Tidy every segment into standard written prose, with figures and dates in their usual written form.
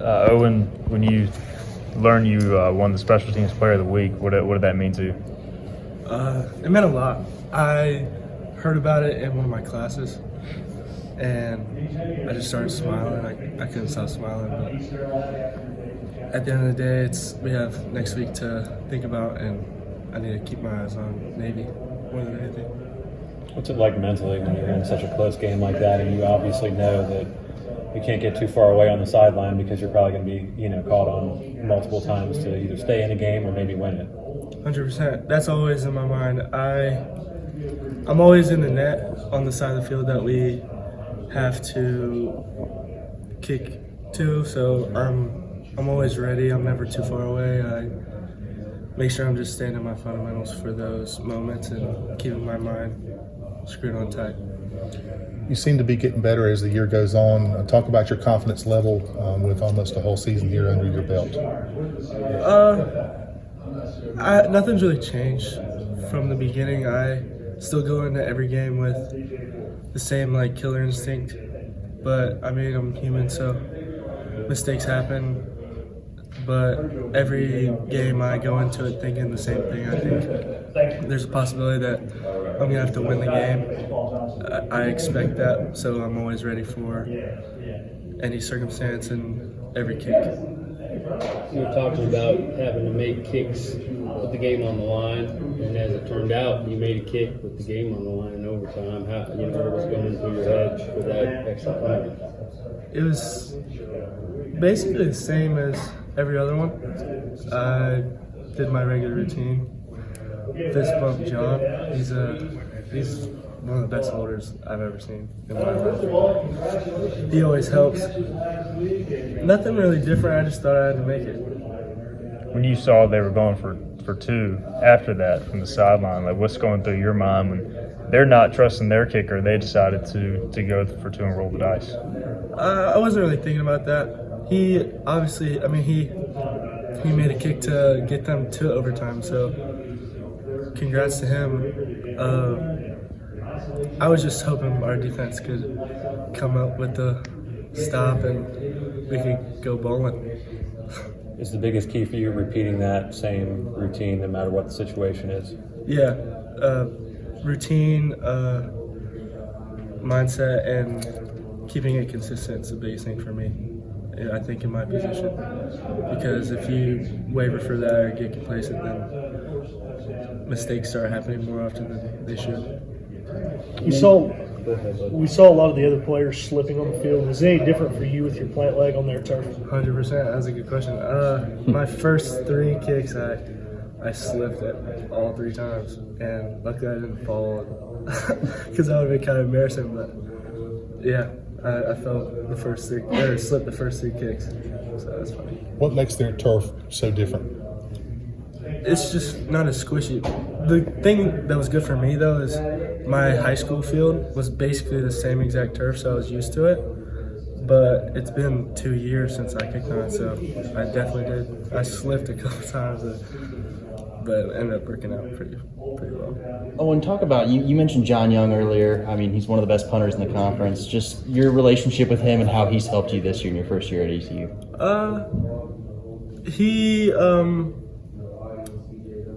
Owen, when you learned you won the Special Teams Player of the Week, what did that mean to you? It meant a lot. I heard about it in one of my classes, and I just started smiling. I couldn't stop smiling. But at the end of the day, we have next week to think about, and I need to keep my eyes on Navy more than anything. What's it like mentally when you're in such a close game like that, and you obviously know that you can't get too far away on the sideline because you're probably going to be, called on multiple times to either stay in a game or maybe win it? 100%. That's always in my mind. I'm always in the net on the side of the field that we have to kick to, so I'm always ready. I'm never too far away. I make sure I'm just staying in my fundamentals for those moments and keeping my mind screwed on tight. You seem to be getting better as the year goes on. Talk about your confidence level with almost a whole season here under your belt. Nothing's really changed from the beginning. I still go into every game with the same killer instinct, but I mean, I'm human, so mistakes happen. But every game I go into it thinking the same thing. I think there's a possibility that I'm gonna have to win the game. I expect that, so I'm always ready for any circumstance and every kick. You were talking about having to make kicks with the game on the line, and as it turned out, you made a kick with the game on the line in overtime. What was going through your head for that extra point? It was basically the same as every other one. I did my regular routine. Fist bump John. He's one of the best holders I've ever seen in my life. He always helps. Nothing really different. I just thought I had to make it. When you saw they were going for two after that from the sideline, what's going through your mind when they're not trusting their kicker? They decided to go for two and roll the dice. I wasn't really thinking about that. He obviously, he made a kick to get them to overtime, so congrats to him. I was just hoping our defense could come up with the stop and we could go bowling. Is the biggest key for you repeating that same routine no matter what the situation is? Yeah, routine, mindset, and keeping it consistent is the biggest thing for me, I think, in my position. Because if you waver for that or get complacent, then mistakes start happening more often than they should. We saw a lot of the other players slipping on the field. Was it any different for you with your plant leg on their turf? 100%. That's a good question. My first three kicks, I slipped it all three times, and luckily I didn't fall because that would have been kind of embarrassing. But yeah, I felt slipped the first three kicks, so that's funny. What makes their turf so different? It's just not as squishy. The thing that was good for me, though, is my high school field was basically the same exact turf, so I was used to it. But it's been 2 years since I kicked on it, so I definitely did. I slipped a couple times, but it ended up working out pretty well. Owen, talk about, you mentioned John Young earlier. I mean, he's one of the best punters in the conference. Just your relationship with him and how he's helped you this year in your first year at ECU.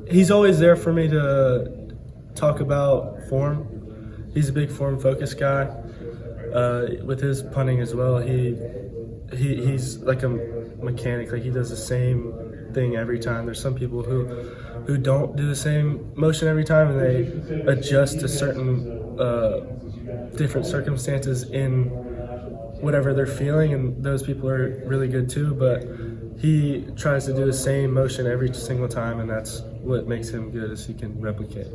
He's always there for me to talk about form. He's a big form-focused guy. With his punting as well, he's like a mechanic. He does the same thing every time. There's some people who don't do the same motion every time, and they adjust to certain different circumstances in whatever they're feeling, and those people are really good too. But he tries to do the same motion every single time, and that's what makes him good, is he can replicate.